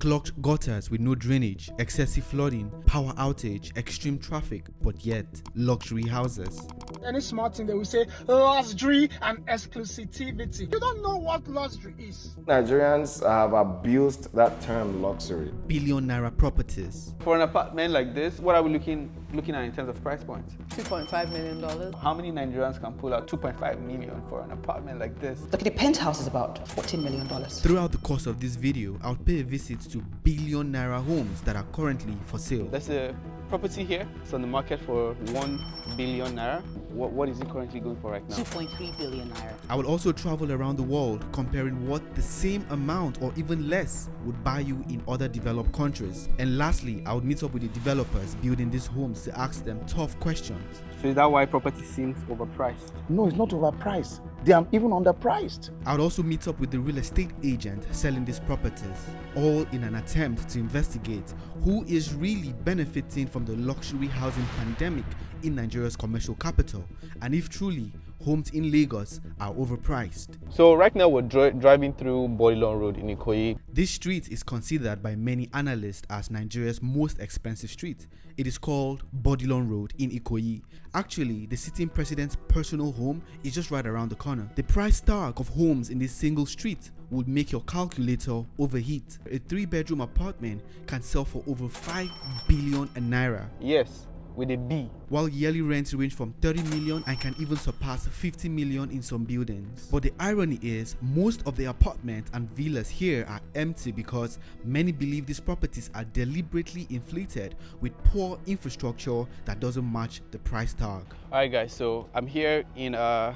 Clogged gutters with no drainage, excessive flooding, power outage, extreme traffic, but yet luxury houses. Any small thing they will say luxury and exclusivity. You don't know what luxury is. Nigerians have abused that term luxury. Billion naira properties. For an apartment like this, what are we looking at in terms of price points? $2.5 million. How many Nigerians can pull out 2.5 million for an apartment like this? Look at the penthouse is about $14 million. Throughout the course of this video, I'll pay a visit to billion naira homes that are currently for sale. There's a property here. It's on the market for 1 billion naira. What is it currently going for right now? 2.3 billion naira. I will also travel around the world comparing what the same amount or even less would buy you in other developed countries. And lastly, I would meet up with the developers building these homes to ask them tough questions. So is that why property seems overpriced? No, it's not overpriced. They are even underpriced. I would also meet up with the real estate agent selling these properties, all in an attempt to investigate who is really benefiting from the luxury housing pandemic in Nigeria's commercial capital, and if truly homes in Lagos are overpriced. So right now we're driving through Bodilon Road in Ikoyi. This street is considered by many analysts as Nigeria's most expensive street. It is called Bodilon Road in Ikoyi. Actually, the sitting president's personal home is just right around the corner. The price tag of homes in this single street would make your calculator overheat. A 3-bedroom apartment can sell for over 5 billion naira. Yes, with a B. While yearly rents range from 30 million and can even surpass 50 million in some buildings. But the irony is, most of the apartments and villas here are empty because many believe these properties are deliberately inflated with poor infrastructure that doesn't match the price tag. Alright guys, so I'm here in a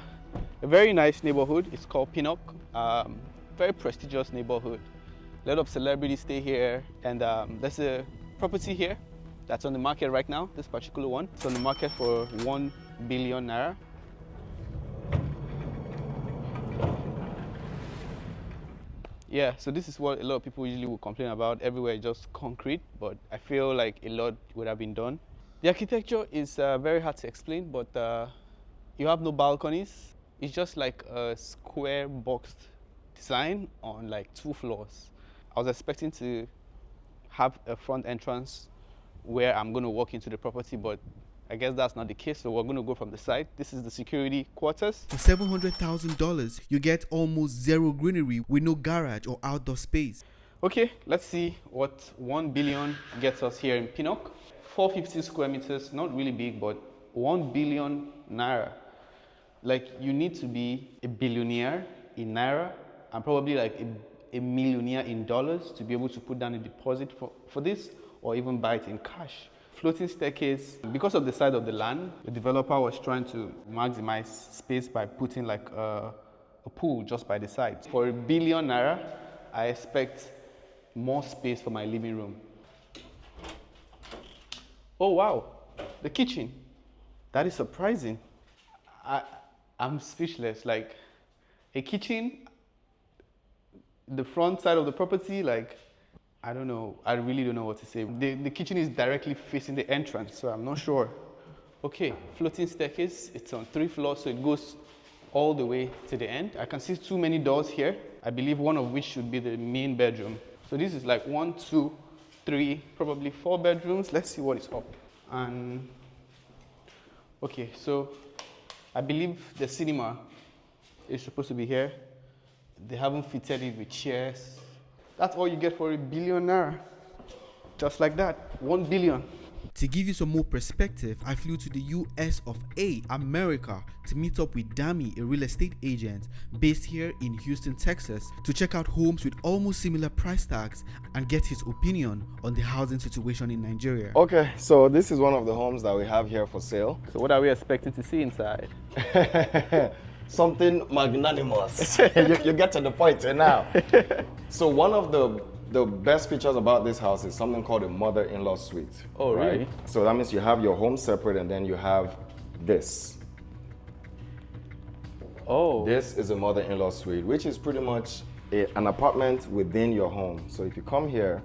very nice neighborhood. It's called Pinnock. Very prestigious neighborhood. A lot of celebrities stay here, and there's a property here that's on the market right now, this particular one. It's on the market for 1 billion naira. Yeah, so this is what a lot of people usually will complain about. Everywhere just concrete, but I feel like a lot would have been done. The architecture is very hard to explain, but you have no balconies. It's just like a square boxed design on like 2 floors. I was expecting to have a front entrance where I'm going to walk into the property, but I guess that's not the case, so we're going to go from the side. This is the security quarters. For $700,000, you get almost zero greenery with no garage or outdoor space. Okay, let's see what 1 billion gets us here in Pinnock. 450 square meters, not really big, but 1 billion naira. Like, you need to be a billionaire in naira and probably like a millionaire in dollars to be able to put down a deposit for this, or even buy it in cash. Floating staircase. Because of the side of the land, the developer was trying to maximize space by putting like a pool just by the side. For 1 billion naira, I expect more space for my living room. Oh wow, the kitchen. That is surprising. I'm speechless. Like, a kitchen, the front side of the property, like, I don't know. I really don't know what to say. The kitchen is directly facing the entrance, so I'm not sure. Okay, floating staircase. It's on 3 floors, so it goes all the way to the end. I can see too many doors here. I believe one of which should be the main bedroom. So this is like 1, 2, 3, probably 4 bedrooms. Let's see what is up. And okay, so I believe the cinema is supposed to be here. They haven't fitted it with chairs. That's all you get for 1 billion naira. Just like that, 1 billion. To give you some more perspective, I flew to the US of A, America, to meet up with Dami, a real estate agent based here in Houston, Texas, to check out homes with almost similar price tags and get his opinion on the housing situation in Nigeria. Okay, so this is one of the homes that we have here for sale. So what are we expecting to see inside? Something magnanimous. you get to the point now. So one of the best features about this house is something called a mother-in-law suite. Oh, right? really? So that means you have your home separate, and then you have this. Oh. This is a mother-in-law suite, which is pretty much an apartment within your home. So if you come here,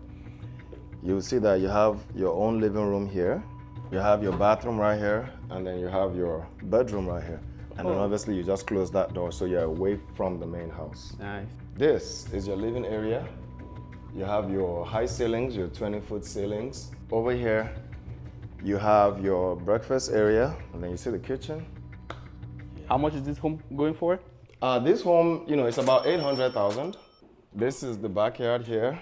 you'll see that you have your own living room here, you have your bathroom right here, and then you have your bedroom right here. And then obviously you just close that door so you're away from the main house. Nice. This is your living area. You have your high ceilings, your 20-foot ceilings. Over here, you have your breakfast area, and then you see the kitchen. How much is this home going for? This home, it's about 800,000. This is the backyard here.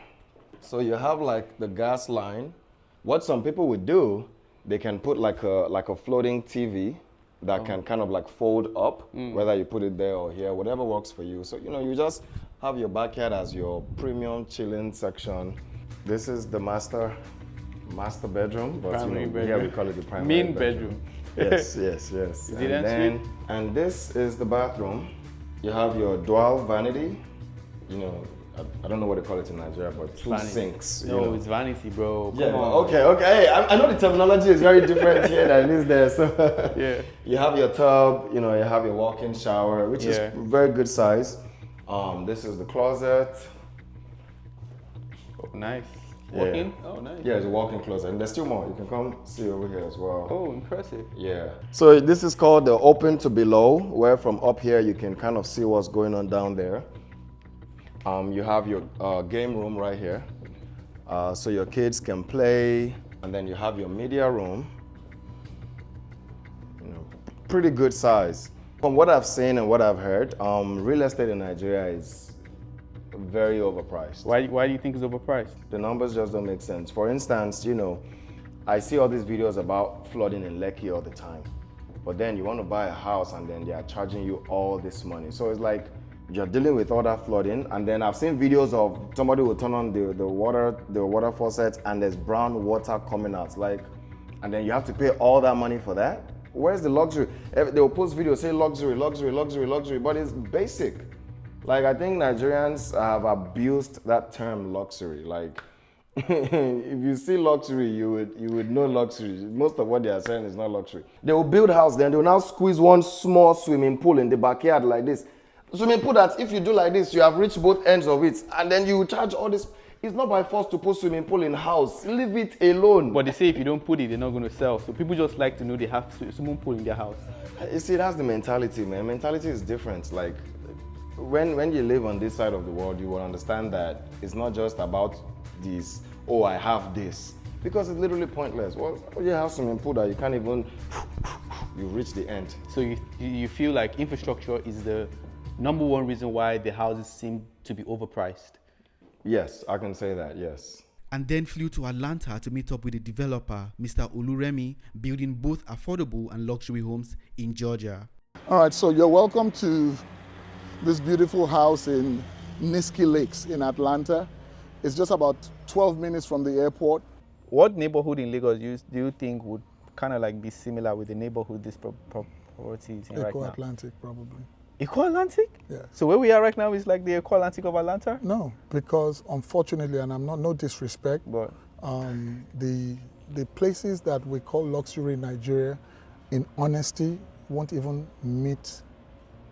So you have like the gas line. What some people would do, they can put like a floating TV that can kind of like fold up, whether you put it there or here, whatever works for you. So, you just have your backyard as your premium chilling section. This is the master bedroom, but here we call it the primary Main bedroom. Yes. And this is the bathroom. You have your dual vanity. I don't know what they call it in Nigeria, but two sinks. No, it's vanity, bro. Come on. Okay. Hey, I know the terminology is very different here than it is there. So yeah. You have your tub, you have your walk-in shower, which is very good size. This is the closet. Oh, nice. Walk-in? Yeah. Oh, nice. Yeah, it's a walk-in closet. And there's still more. You can come see over here as well. Oh, impressive. Yeah. So this is called the open to below, where from up here you can kind of see what's going on down there. You have your game room right here. So your kids can play. And then you have your media room. Pretty good size. From what I've seen and what I've heard, real estate in Nigeria is very overpriced. Why do you think it's overpriced? The numbers just don't make sense. For instance, I see all these videos about flooding in Lekki all the time. But then you want to buy a house and then they are charging you all this money. So it's like you're dealing with all that flooding, and then I've seen videos of somebody will turn on the water faucet and there's brown water coming out. And then you have to pay all that money for that? Where's the luxury? They will post videos say luxury, but it's basic. I think Nigerians have abused that term luxury. If you see luxury, you would know luxury. Most of what they are saying is not luxury. They will build a house, then they will now squeeze one small swimming pool in the backyard like this. Swimming pool that if you do like this, you have reached both ends of it, and then you charge all this. It's not by force to put swimming pool in house. Leave it alone. But they say if you don't put it, they're not going to sell. So people just like to know they have swimming pool in their house. You see, that's the mentality, man. Mentality is different. When you live on this side of the world, you will understand that it's not just about this, oh, I have this. Because it's literally pointless. Well, you have swimming pool that you can't even, you reach the end. So you feel like infrastructure is the number one reason why the houses seem to be overpriced? Yes, I can say that, yes. And then flew to Atlanta to meet up with the developer, Mr. Oluremi, building both affordable and luxury homes in Georgia. All right, so you're welcome to this beautiful house in Nisky Lakes in Atlanta. It's just about 12 minutes from the airport. What neighborhood in Lagos do you think would kind of be similar with the neighborhood this property is in right now? Eko Atlantic, probably. Eko Atlantic? Yeah. So where we are right now is like the Eko Atlantic of Atlanta? No, because unfortunately, and I'm not no disrespect, but the places that we call luxury in Nigeria, in honesty, won't even meet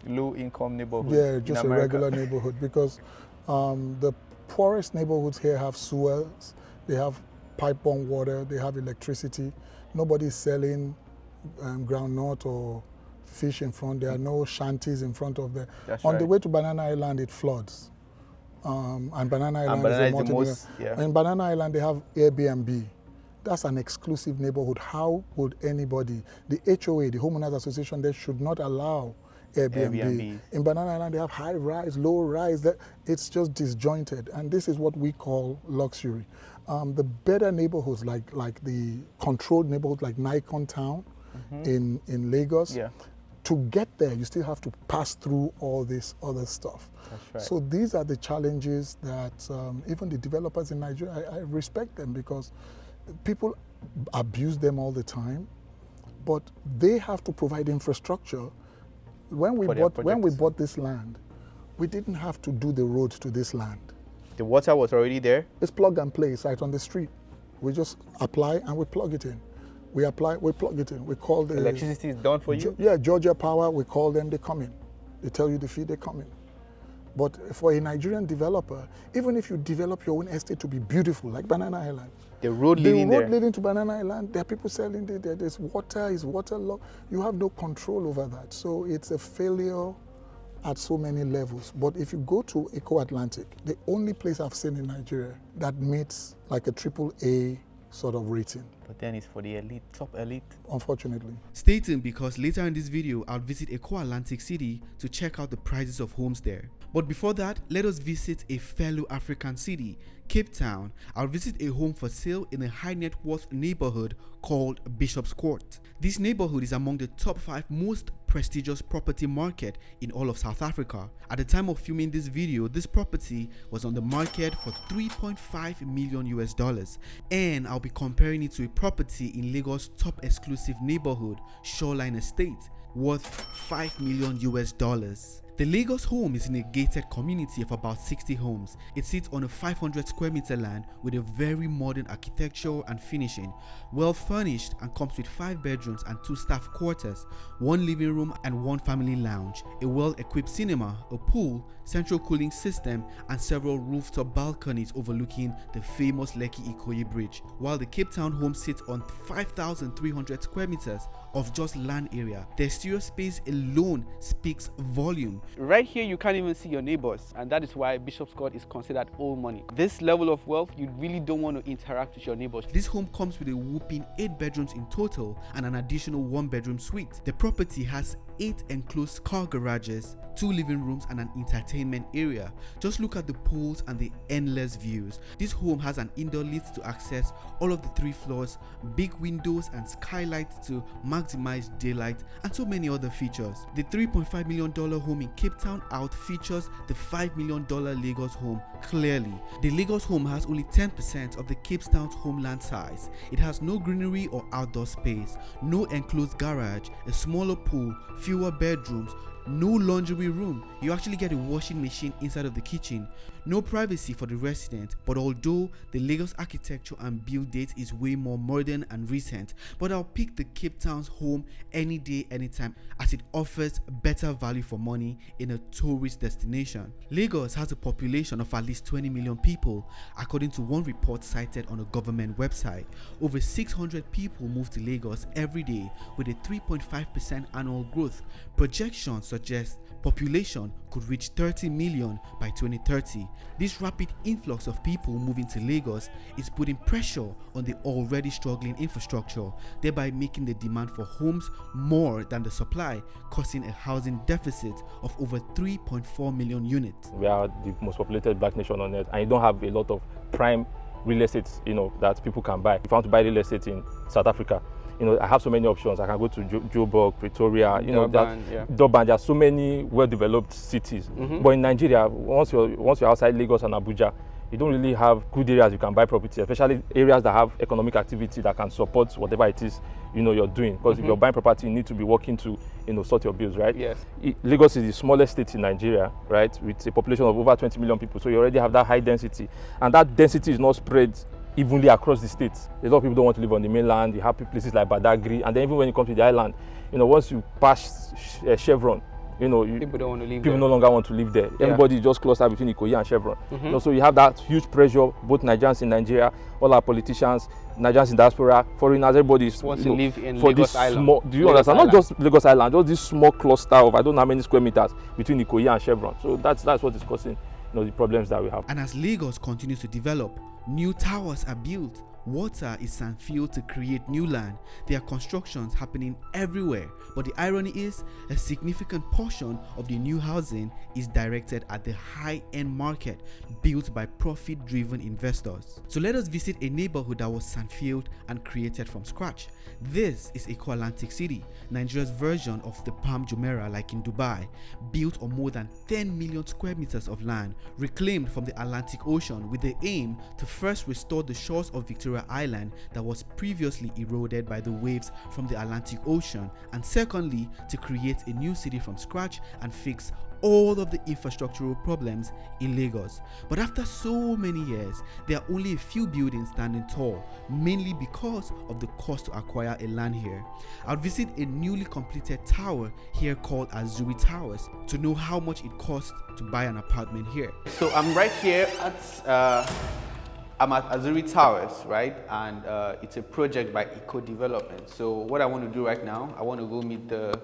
low-income neighborhood. Yeah, just in a America. regular neighborhood, because the poorest neighborhoods here have sewers, they have pipe-borne water, they have electricity. Nobody's selling groundnut or fish in front. There are no shanties in front of them. On the way to Banana Island, it floods. And Banana Island is a multi-million. In Banana Island, they have Airbnb. That's an exclusive neighborhood. How would anybody, the HOA, the Homeowners Association, they should not allow Airbnb. In Banana Island, they have high rise, low rise. It's just disjointed. And this is what we call luxury. The better neighborhoods, like the controlled neighborhoods like Nikon Town in Lagos, to get there, you still have to pass through all this other stuff. That's right. So these are the challenges that even the developers in Nigeria, I respect them because people abuse them all the time, but they have to provide infrastructure. When we bought this land, we didn't have to do the road to this land. The water was already there? It's plug and play. It's right on the street. We just apply and we plug it in. We apply, we plug it in. We call the... Electricity is done for you? Yeah, Georgia Power, we call them, they come in. They tell you the fee, they come in. But for a Nigerian developer, even if you develop your own estate to be beautiful, like Banana Island, the road leading to Banana Island, there are people selling there. There's water, is waterlogged. You have no control over that. So it's a failure at so many levels. But if you go to Eko Atlantic, the only place I've seen in Nigeria that meets like a AAA sort of rating. But then it's for the elite, top elite. Unfortunately. Stay tuned because later in this video, I'll visit Eko Atlantic City to check out the prices of homes there. But before that, let us visit a fellow African city, Cape Town. I'll visit a home for sale in a high net worth neighborhood called Bishop's Court. This neighborhood is among the top 5 most prestigious property market in all of South Africa. At the time of filming this video, this property was on the market for $3.5 million US, and I'll be comparing it to a property in Lagos' top exclusive neighborhood, Shoreline Estate, worth $5 million US. The Lagos home is in a gated community of about 60 homes. It sits on a 500 square meter land with a very modern architecture and finishing, well furnished, and comes with 5 bedrooms and 2 staff quarters, 1 living room and 1 family lounge, a well-equipped cinema, a pool, central cooling system, and several rooftop balconies overlooking the famous Lekki Ikoyi Bridge. While the Cape Town home sits on 5,300 square meters of just land area, the exterior space alone speaks volume. Right here, you can't even see your neighbors, and that is why Bishop's Court is considered old money. This level of wealth, you really don't want to interact with your neighbors. This home comes with a whopping 8 bedrooms in total and an additional 1 bedroom suite. The property has 8 enclosed car garages, 2 living rooms, and an entertainment area. Just look at the pools and the endless views. This home has an indoor lift to access all of the 3 floors, big windows and skylights to maximize daylight, and so many other features. The $3.5 million home in Cape Town out-features the $5 million Lagos home clearly. The Lagos home has only 10% of the Cape Town's homeland size. It has no greenery or outdoor space, no enclosed garage, a smaller pool, fewer bedrooms, no laundry room. You actually get a washing machine inside of the kitchen. No privacy for the resident, but although the Lagos architecture and build date is way more modern and recent, but I'll pick the Cape Town's home any day, anytime, as it offers better value for money in a tourist destination. Lagos has a population of at least 20 million people, according to one report cited on a government website. Over 600 people move to Lagos every day with a 3.5% annual growth. Projections suggest population could reach 30 million by 2030. This rapid influx of people moving to Lagos is putting pressure on the already struggling infrastructure, thereby making the demand for homes more than the supply, causing a housing deficit of over 3.4 million units. We are the most populated black nation on earth, and you don't have a lot of prime real estate, that people can buy. If I want to buy real estate in South Africa, I have so many options. I can go to Joburg, Pretoria, Durban. There are so many well-developed cities. But in Nigeria, once you're outside Lagos and Abuja, you don't really have good areas you can buy property, especially areas that have economic activity that can support whatever it is you're doing. Because if you're buying property, you need to be working to sort your bills, right? Yes. Lagos is the smallest state in Nigeria, right, with a population of over 20 million people. So you already have that high density, and that density is not spread evenly across the states. A lot of people don't want to live on the mainland. You have places like Badagry, and then even when you come to the island, once you pass Chevron, people don't want to live people there. no longer want to live there. Yeah. Everybody is just clustered between Ikoyi and Chevron. So you have that huge pressure. Both Nigerians in Nigeria, all our politicians, Nigerians in diaspora, foreigners, everybody wants to live in for Lagos this Island. small, do you Lagos understand? Island. Not just Lagos Island, just this small cluster of I don't know how many square meters between Ikoyi and Chevron. So that's what is causing the problems that we have. And as Lagos continues to develop, new towers are built. Water is sandfilled to create new land. There are constructions happening everywhere, but the irony is a significant portion of the new housing is directed at the high-end market built by profit-driven investors. So let us visit a neighborhood that was sandfilled and created from scratch. This is Eko Atlantic City, Nigeria's version of the Palm Jumeirah like in Dubai, built on more than 10 million square meters of land reclaimed from the Atlantic Ocean with the aim to first restore the shores of Victoria Island that was previously eroded by the waves from the Atlantic Ocean, and secondly to create a new city from scratch and fix all of the infrastructural problems in Lagos. But after so many years, there are only a few buildings standing tall, mainly because of the cost to acquire a land here. I'll visit a newly completed tower here called Azuri Towers to know how much it costs to buy an apartment here. So I'm right here at I'm at Azuri Towers, right? And it's a project by Eco Development. So what I want to do right now, I want to go meet the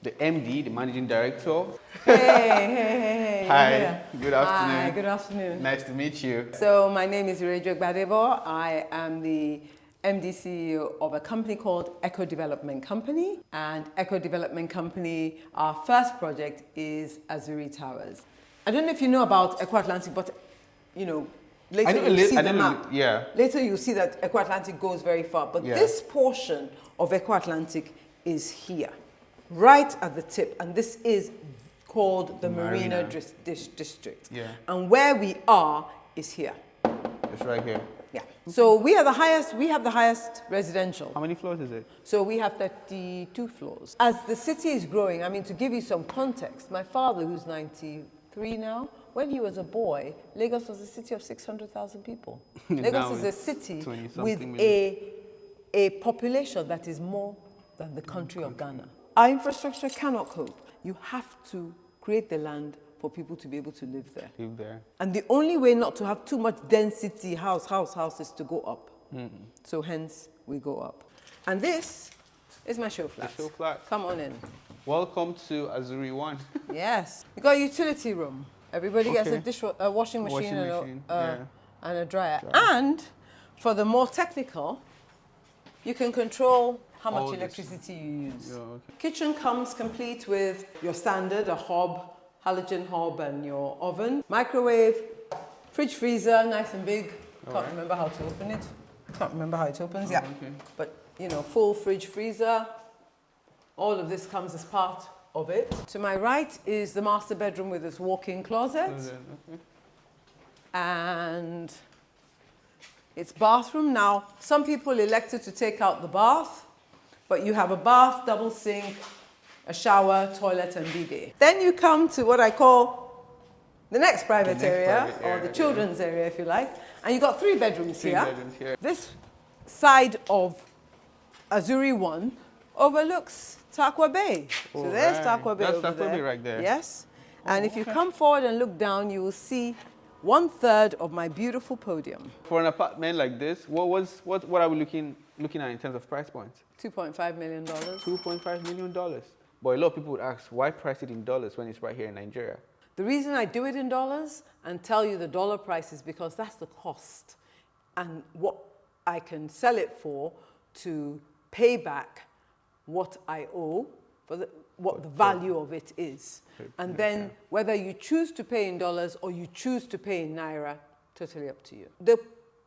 the MD, the managing director. Hey. Hi, good afternoon. Hi, good afternoon. Nice to meet you. So my name is Irejo Gbadebo. I am the MD CEO of a company called Eko Development Company. And Eko Development Company, our first project is Azuri Towers. I don't know if you know about Eko Atlantic, but you know, later you'll see the map. Yeah. Later you'll see that Eko Atlantic goes very far. But this portion of Eko Atlantic is here, right at the tip. And this is called the Marina District. Yeah. And where we are is here. It's right here. Yeah. So we are the highest, we have the highest residential. How many floors is it? So we have 32 floors. As the city is growing, I mean, to give you some context, my father, who's 93 now, when he was a boy, Lagos was a city of 600,000 people. Lagos is a city with a population that is more than the country of Ghana. Our infrastructure cannot cope. You have to create the land for people to be able to live there. Live there. And the only way not to have too much density, house is to go up. So hence, we go up. And this is my show flat. The show flat. Come on in. Welcome to Azuri 1. Yes. We got a utility room. Everybody gets a washing machine, and a dryer. And for the more technical, you can control how much electricity you use. Yeah, okay. Kitchen comes complete with your standard, a hob, halogen hob, and your oven. Microwave, fridge freezer, nice and big. Can't remember how to open it. Can't remember how it opens, Okay. But, you know, full fridge freezer. All of this comes as part of it. To my right is the master bedroom with its walk-in closet. Okay. And its bathroom. Now, some people elected to take out the bath, but you have a bath, double sink, a shower, toilet, and bidet. Then you come to what I call the next private area, or the children's area, if you like. And you've got three bedrooms here. This side of Azuri 1 overlooks Takwa Bay. So there's Takwa Bay over That's Takwa there. Bay right there. Yes. And if you come forward and look down, you will see 1/3 of my beautiful podium. For an apartment like this, what are we looking at in terms of price points? $2.5 million. $2.5 million. But a lot of people would ask, why price it in dollars when it's right here in Nigeria? The reason I do it in dollars and tell you the dollar price is because that's the cost and what I can sell it for to pay back what I owe, for what the value of it is. And then whether you choose to pay in dollars or you choose to pay in Naira, totally up to you. The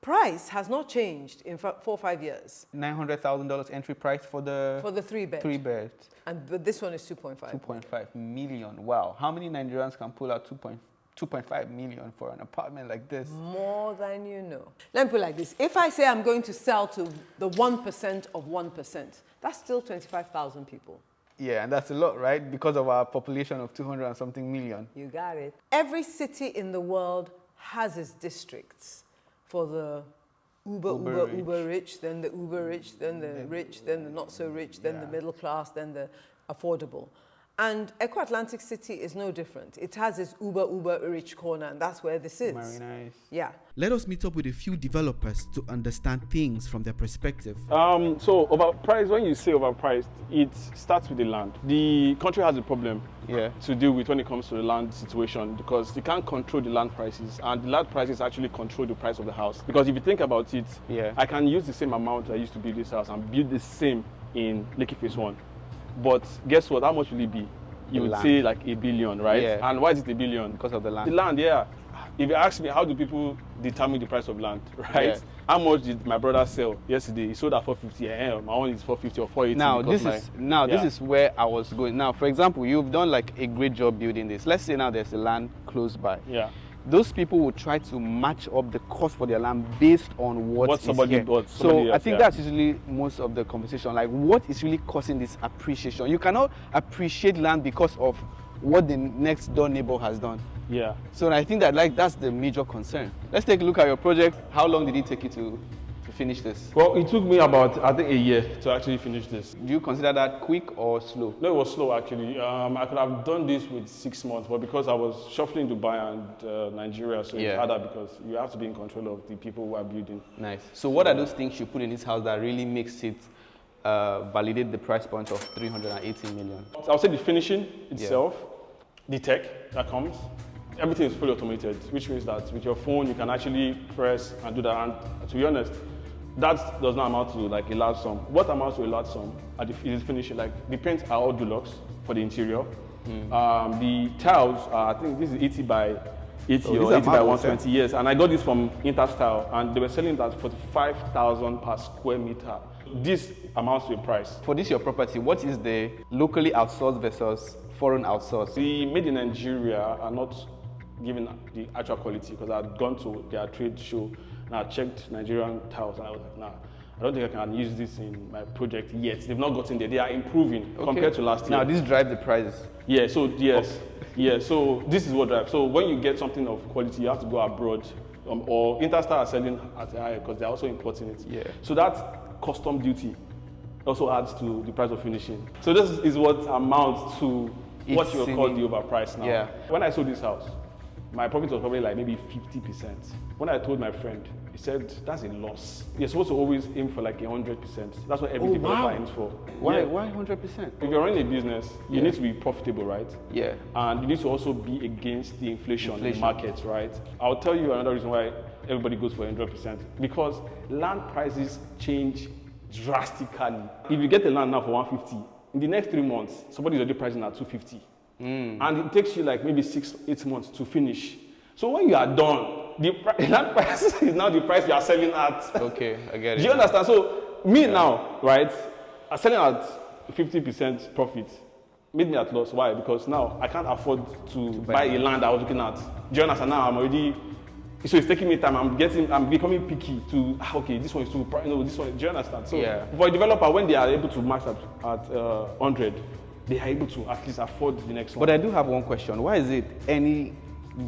price has not changed in 4 or 5 years. $900,000 entry price for the 3 bed. 3 beds. But this one is 2.5. 2.5 million. Wow. How many Nigerians can pull out 2.5 million for an apartment like this? More than you know. Let me put it like this. If I say I'm going to sell to the 1% of 1%, that's still 25,000 people. Yeah, and that's a lot, right? Because of our population of 200 and something million. You got it. Every city in the world has its districts for the uber rich, then the uber rich, then the rich, then the not so rich, then the middle class, then the affordable. And Eko Atlantic City is no different. It has its uber rich corner, and that's where this is. Very nice. Yeah. Let us meet up with a few developers to understand things from their perspective. So overpriced, when you say overpriced, it starts with the land. The country has a problem to deal with when it comes to the land situation because you can't control the land prices, and the land prices actually control the price of the house. Because if you think about it, I can use the same amount I used to build this house and build the same in Lekki Phase 1. But guess what? How much will it be? You would say like $1 billion, right? Yeah. And why is it $1 billion? Because of the land. The land, yeah. If you ask me, how do people determine the price of land, right? Yeah. How much did my brother sell yesterday? He sold at 450. My own is 450 or 480. Now, this is where I was going. Now, for example, you've done like a great job building this. Let's say now there's a land close by. Yeah. Those people will try to match up the cost for their land based on what somebody here. bought. So I think that's usually most of the conversation. Like, what is really causing this appreciation? You cannot appreciate land because of what the next door neighbor has done. Yeah. So I think that that's the major concern. Let's take a look at your project. How long did it take you to finish this? Well, it took me about, I think, a year to actually finish this. Do you consider that quick or slow? No, it was slow actually. I could have done this with 6 months, but because I was shuffling Dubai and Nigeria, so it's harder because you have to be in control of the people who are building. Nice. So what are those things you put in this house that really makes it validate the price point of 380 million. I'll say the finishing itself, the tech that comes, everything is fully automated, which means that with your phone you can actually press and do that. And to be honest, that does not amount to like a large sum. What amounts to a large sum is finishing. Like the paints are all deluxe for the interior. The tiles, I think this is 80 by 80 or 80 by 120 years, and I got this from Interstyle, and they were selling it at 45,000 per square meter. This amounts to a price. For this your property, what is the locally outsourced versus foreign outsourced? The made in Nigeria are not giving the actual quality, because I'd gone to their trade show and I checked Nigerian tiles and I was like, nah, I don't think I can use this in my project yet. They've not gotten there. They are improving compared to last year. Now this drives the prices. Yeah, so yes. Yeah, so this is what drives. So when you get something of quality, you have to go abroad, or Interstar are selling at a higher because they're also importing it. Yeah. So that custom duty also adds to the price of finishing. So this is what amounts to what you call the overprice now. Yeah. When I sold this house, my profit was probably like maybe 50%. When I told my friend, he said, that's a loss. You're supposed to always aim for like 100%. That's what every developer aims for. Why? Yeah. Why 100%? If you're running a business, you need to be profitable, right? Yeah. And you need to also be against the inflation in the market, right? I'll tell you another reason why everybody goes for 100%. Because land prices change drastically. If you get the land now for 150, in the next 3 months, somebody's already pricing at 250. And it takes you like maybe 6-8 months to finish. So when you are done, the land price is now the price you are selling at. Okay, I get it. Do you understand? So me now, right, I'm selling at 50% profit. Made me at loss. Why? Because now I can't afford to buy a land I was looking at. Do you understand? Now I'm already, so it's taking me time. I'm becoming picky to, okay, this one is too, this one, do you understand? So for a developer, when they are able to max at 100, they are able to at least afford the next one. But I do have one question. Why is it any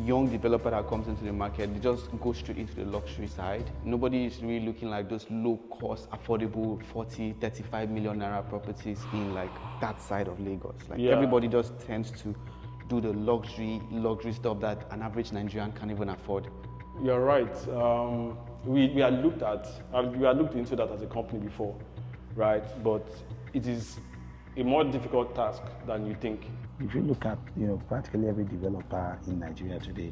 young developer that comes into the market, they just go straight into the luxury side? Nobody is really looking like those low-cost, affordable 40, 35 million naira properties in like that side of Lagos. Like everybody just tends to do the luxury stuff that an average Nigerian can't even afford. You're right. We had looked into that as a company before, right? But it is a more difficult task than you think. If you look at, practically every developer in Nigeria today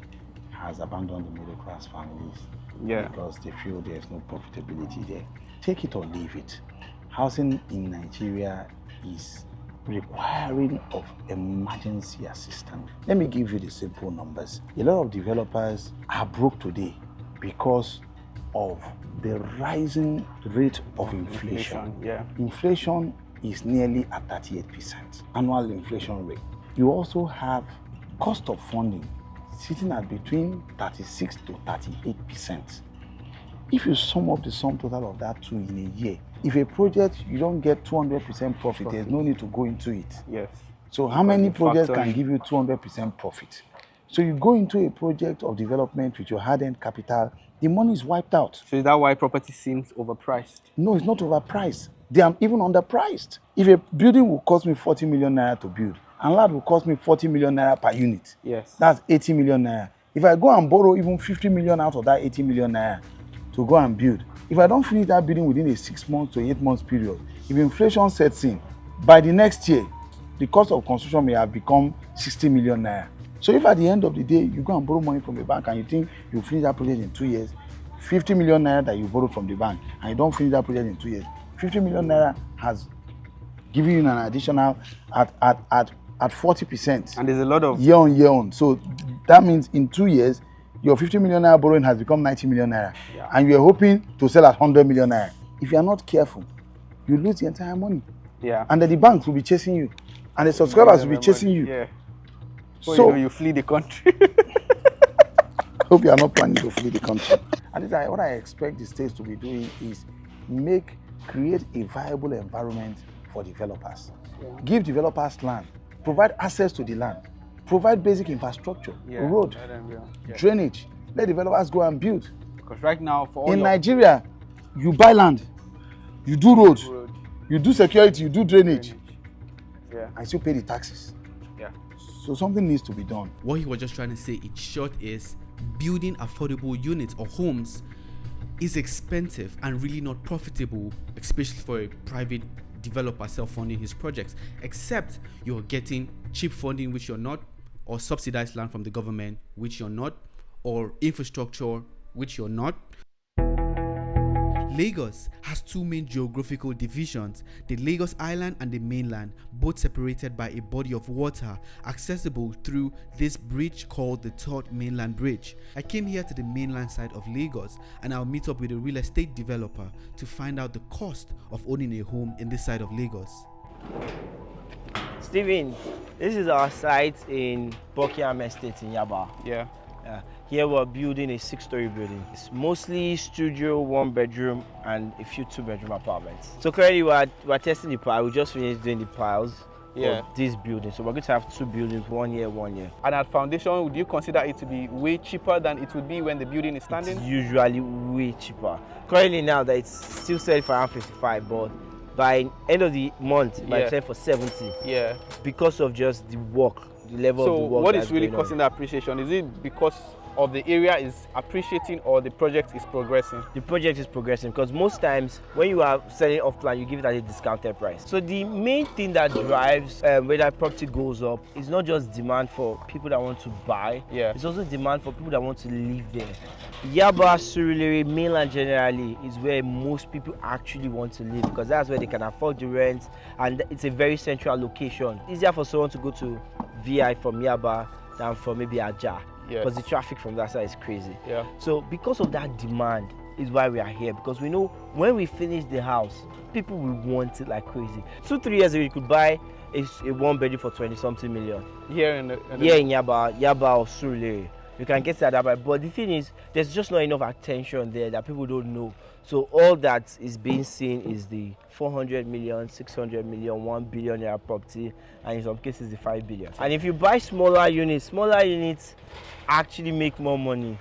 has abandoned the middle class families because they feel there's no profitability there. Take it or leave it. Housing in Nigeria is requiring of emergency assistance. Let me give you the simple numbers. A lot of developers are broke today because of the rising rate of inflation. Inflation is nearly at 38%, annual inflation rate. You also have cost of funding sitting at between 36 to 38%. If you sum up the sum total of that two in a year, if a project you don't get 200% profit, there's no need to go into it. Yes. So how many projects can give you 200% profit? So you go into a project of development with your hard-earned capital, the money is wiped out. So is that why property seems overpriced? No, it's not overpriced. They are even underpriced. If a building will cost me 40 million naira to build, and land will cost me 40 million naira per unit, that's 80 million naira. If I go and borrow even 50 million out of that 80 million naira to go and build, if I don't finish that building within a 6 months to 8 months period, if inflation sets in, by the next year, the cost of construction may have become 60 million naira. So if at the end of the day, you go and borrow money from the bank and you think you'll finish that project in 2 years, 50 million naira that you borrowed from the bank, and you don't finish that project in 2 years, 50 million naira has given you an additional at 40%. And there's a lot of year on. So that means in 2 years, your 50 million naira borrowing has become 90 million naira. And you're hoping to sell at 100 million naira. If you are not careful, you lose the entire money. And then the banks will be chasing you. And the subscribers will be chasing you. So you flee the country. Hope you are not planning to flee the country. And what I expect the states to be doing is create a viable environment for developers. Give developers land, provide access to the land, provide basic infrastructure, road, drainage. Let developers go and build. Because right now, in Nigeria, you buy land, you do road, you do security, you do drainage, and still pay the taxes. So something needs to be done. What he was just trying to say in short is building affordable units or homes is expensive and really not profitable, especially for a private developer self-funding his projects, except you're getting cheap funding, which you're not, or subsidized land from the government, which you're not, or infrastructure, which you're not. Lagos has two main geographical divisions, the Lagos Island and the mainland, both separated by a body of water accessible through this bridge called the Third Mainland Bridge. I came here to the mainland side of Lagos and I'll meet up with a real estate developer to find out the cost of owning a home in this side of Lagos. Steven, this is our site in Buckingham Estate in Yaba. Yeah. Here we're building a 6-story building. It's mostly studio, 1-bedroom, and a few 2-bedroom apartments. So currently we're testing the pile. We just finished doing the piles for this building. So we're going to have 2 buildings, 1 year, 1 year. And at foundation, would you consider it to be way cheaper than it would be when the building is standing? It's usually way cheaper. Currently now that it's still selling for around 55, but by end of the month, it might sell for 70. Yeah. Because of just the work, the level of the work. So what is really causing the appreciation? Is it because of the area is appreciating or the project is progressing? The project is progressing because most times when you are selling off plan, you give it at a discounted price. So the main thing that drives whether property goes up is not just demand for people that want to buy, it's also demand for people that want to live there. Yaba, Surulere, mainland generally is where most people actually want to live because that's where they can afford the rent and it's a very central location. It's easier for someone to go to VI from Yaba than from maybe Aja. Because the traffic from that side is crazy. So because of that demand is why we are here, because we know when we finish the house, people will want it like crazy. 2-3 years ago, you could buy a 1-bedroom for 20-something million. Here in Yaba or Surulere. You can get that, but the thing is, there's just not enough attention there that people don't know. So all that is being seen is the 400 million, 600 million, 1 billion naira property, and in some cases the 5 billion. And if you buy smaller units actually make more money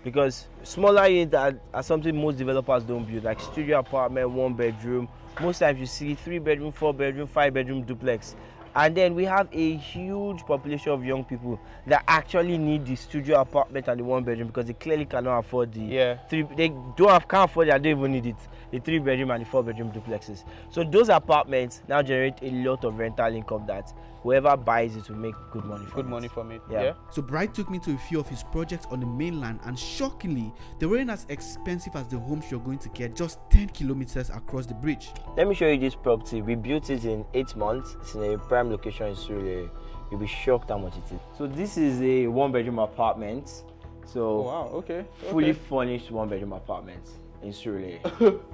because smaller units are something most developers don't build, like studio apartment, 1-bedroom. Most times you see 3-bedroom, 4-bedroom, 5-bedroom duplex. And then we have a huge population of young people that actually need the studio apartment and the 1-bedroom because they clearly cannot afford the can't afford it and don't even need it. The 3-bedroom and the 4-bedroom duplexes. So those apartments now generate a lot of rental income that whoever buys it will make good money from it. Yeah. So Bright took me to a few of his projects on the mainland and shockingly, they weren't as expensive as the homes you're going to get just 10 kilometers across the bridge. Let me show you this property. We built it in 8 months. It's in a prime location in Surulere. You'll be shocked how much it is. So this is a 1-bedroom apartment. So fully furnished 1-bedroom apartment in Surulere.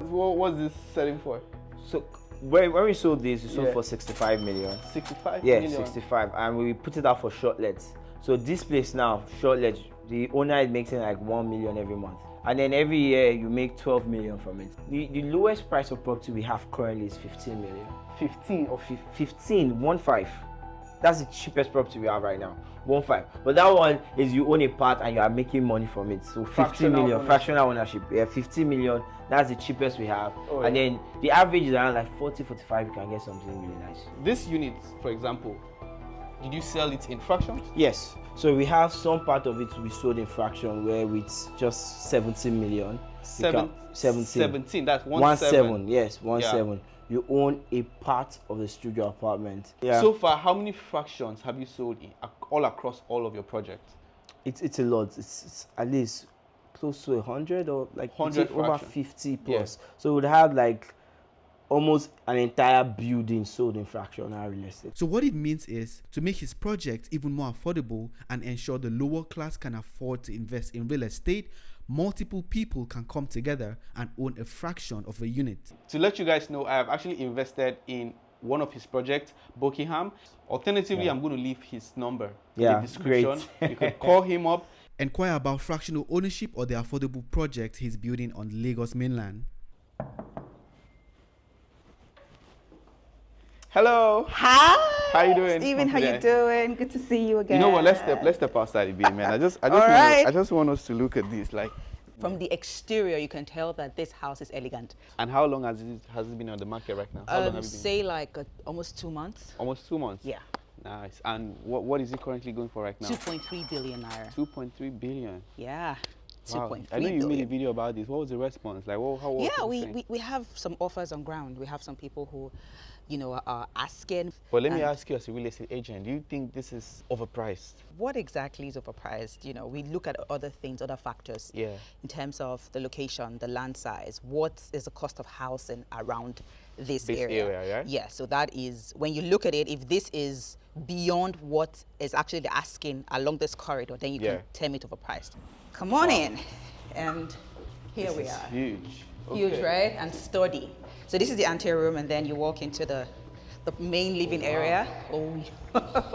What's this selling for? So when we sold this, we sold for 65 million. 65 million? 65. And we put it out for shortlets. So this place now, shortlets, the owner is making like 1 million every month. And then every year you make 12 million from it. The lowest price of property we have currently is 15 million. 15 or 15. That's the cheapest property we have right now. 15. But that one is you own a part and you are making money from it. So 15 million, fractional ownership. 15 million, that's the cheapest we have. And then the average is around like 40, 45, you can get something really nice. This unit, for example, did you sell it in fractions? Yes. So we have some part of it we sold in fraction where it's just 17 million. 17, that's 17. Yes, 17. You own a part of the studio apartment. So far, how many fractions have you sold all across all of your projects? It's a lot. It's at least close to 100 or like 100 over 50 plus. So we'd have like almost an entire building sold in fractional real estate. So what it means is to make his project even more affordable and ensure the lower class can afford to invest in real estate, multiple people can come together and own a fraction of a unit. To let you guys know, I have actually invested in one of his projects, Buckingham. Alternatively, I'm going to leave his number in the description. You can call him up. Enquire about fractional ownership or the affordable project he's building on Lagos mainland. Hello. Hi. How you doing? Steven, how you doing? Good to see you again. You know what? Let's step outside a bit, man. I just want us to look at this. Like, from the exterior, you can tell that this house is elegant. And how long has it been on the market right now? How long have you been? Say like almost 2 months. Almost 2 months. Yeah. Nice. And what is it currently going for right now? 2.3 billion naira. 2.3 billion. Yeah. 2.3 I know you made a billion. video about this. What was the response? Like, how was Yeah, it saying? we have some offers on ground. We have some people who, you know, are asking. But let me and ask you as a real estate agent, do you think this is overpriced? what exactly is overpriced? You know, we look at other things, other factors. Yeah. In terms of the location, the land size, what is the cost of housing around this area? Right? Yeah, so that is, when you look at it, if this is beyond what is actually the asking along this corridor, then you can term it overpriced. Come on in. And here we are. Huge. Huge, Okay. right? And sturdy. So this is the anterior room, and then you walk into the main living area. Oh,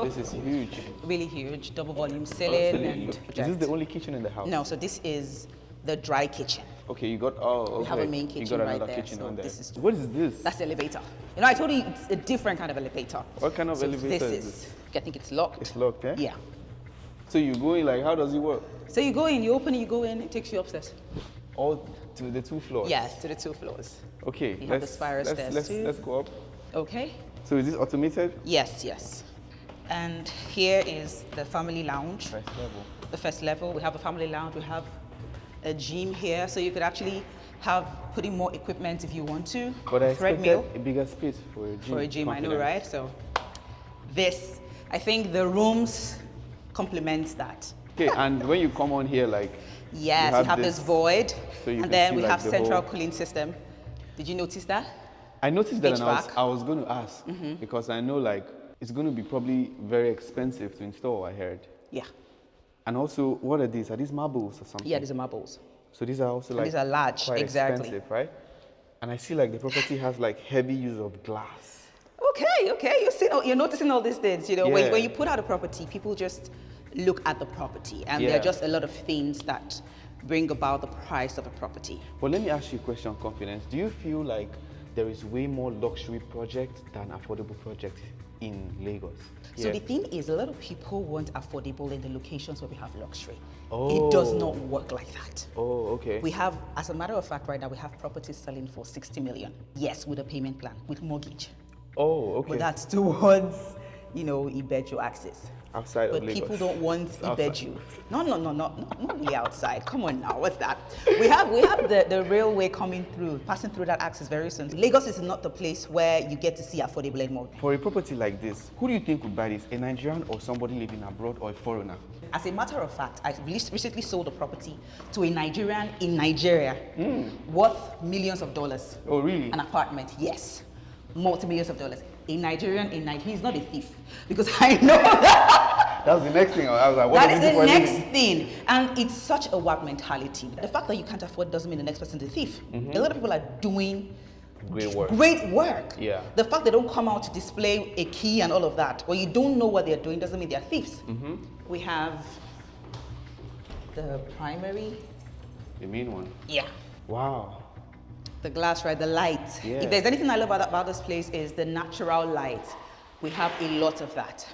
This is huge. really huge, double volume ceiling. And Is this the only kitchen in the house? No, so this is the dry kitchen. Okay, you got, okay. We have a main You kitchen got right another there. kitchen So on there. this is, What is this? that's the elevator. You know, I told you it's a different kind of elevator. What kind of So elevator this is is, I think it's locked. It's locked, eh? Yeah. So you go in, like, how does it work? So you go in, you open it, you go in, it takes you upstairs. All to the 2 floors? Yes, to the 2 floors. Okay, You have the spiral stairs too. let's go up. Okay. So is this automated? Yes, yes. And here is the family lounge. First level. The first level, we have a family lounge, we have a gym here, so you could actually put in more equipment if you want to. But I expected Treadmill a bigger space for a gym. for a gym, I know, confidence. right? So this, I think the rooms complement that. Okay, and when you come on here, like, Yes, you have this void, so you and can then see, we like, have the central whole- cooling system. Did you notice that? I noticed that, and HVAC. I was going to ask because I know, like, it's going to be probably very expensive to install, I heard. Yeah. And also, what are these? Are these marbles or something? Yeah, these are marbles. So these are also And like these are large, quite exactly. expensive, right? And I see like the property has like heavy use of glass. Okay, you're noticing all these things. You know, Yeah. when you put out a property, people just look at the property, and there Yeah. are just a lot of things that bring about the price of a property. But let me ask you a question on confidence. Do you feel like there is way more luxury projects than affordable projects in Lagos? So the thing is, a lot of people want affordable in the locations where we have luxury. Oh. It does not work like that. Oh, okay. We have, as a matter of fact, right now we have properties selling for 60 million. Yes, with a payment plan, with mortgage. Oh, okay. But that's towards, Ibeju access. Outside But of Lagos. people don't want Outside. Ibeju. No, not really outside. Come on now, what's that? We have the railway coming through, passing through that access very soon. Lagos is not the place where you get to see affordable anymore. For a property like this, who do you think would buy this? A Nigerian or somebody living abroad or a foreigner? As a matter of fact, I recently sold a property to a Nigerian in Nigeria worth millions of dollars. Oh, really? An apartment, yes. Multi-millions of dollars. A Nigerian in Nigeria, he's not a thief. Because I know that. That's the next thing. I was like, what That does is he do the for a next living? thing. And it's such a work mentality. The fact that you can't afford doesn't mean the next person is a thief. A lot of people are doing Great work. great work. Yeah. The fact they don't come out to display a key and all of that, or you don't know what they're doing, doesn't mean they're thieves. We have the primary. The main one. Yeah. Wow. The glass, right? The light. Yeah. If there's anything I love about this place is the natural light. We have a lot of that.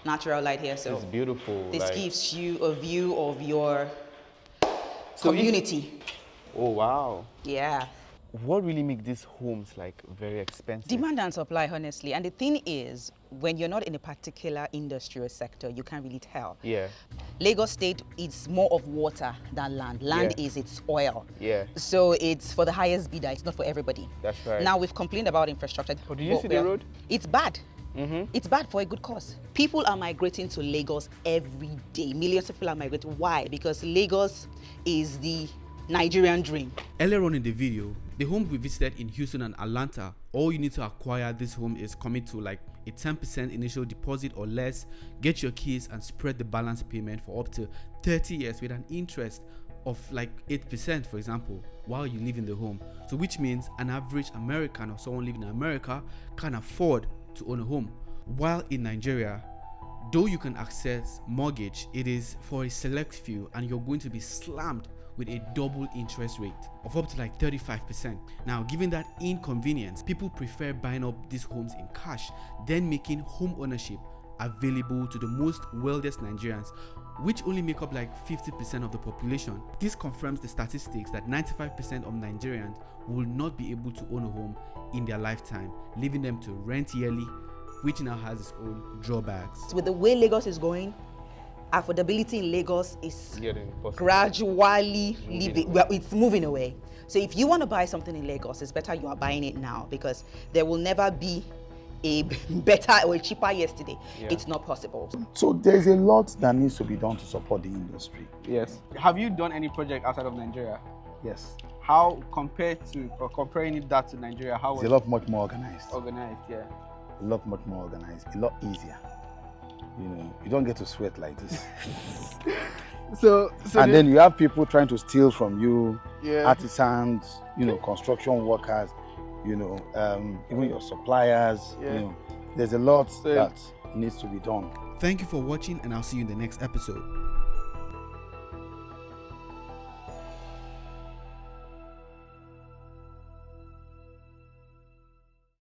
Natural light here. So It's beautiful. this like- gives you a view of your So if- community. Oh, wow. Yeah. What really makes these homes like very expensive? Demand and supply, honestly. And the thing is, when you're not in a particular industry or sector, you can't really tell. Yeah. Lagos State is more of water than land. Land Yeah. is its oil. Yeah. So it's for the highest bidder. It's not for everybody. That's right. Now we've complained about infrastructure. Oh, did you see the road? It's bad. It's bad for a good cause. People are migrating to Lagos every day. Millions of people are migrating. Why? Because Lagos is the Nigerian dream. Earlier on in the video, the home we visited in Houston and Atlanta, all you need to acquire this home is commit to like a 10% initial deposit or less, get your keys and spread the balance payment for up to 30 years with an interest of like 8%, for example, while you live in the home. So which means an average American or someone living in America can afford to own a home. While in Nigeria, though you can access mortgage, it is for a select few and you're going to be slammed with a double interest rate of up to like 35%. Now, given that inconvenience, people prefer buying up these homes in cash, then making home ownership available to the most wealthiest Nigerians, which only make up like 50% of the population. This confirms the statistics that 95% of Nigerians will not be able to own a home in their lifetime, leaving them to rent yearly, which now has its own drawbacks. With the way Lagos is going, affordability in Lagos is gradually it's moving away. So if you want to buy something in Lagos, it's better you are buying it now, because there will never be a better or a cheaper yesterday. It's not possible. So there's a lot that needs to be done to support the industry. Yes. Have you done any project outside of Nigeria? Yes. How comparing that to Nigeria, how was it's a lot much more organized. Organized, yeah. A lot much more organized, a lot easier. You know, you don't get to sweat like this. And then you have people trying to steal from you, artisans, you know, construction workers, you know, even your suppliers, you know, there's a lot that needs to be done. Thank you for watching, and I'll see you in the next episode.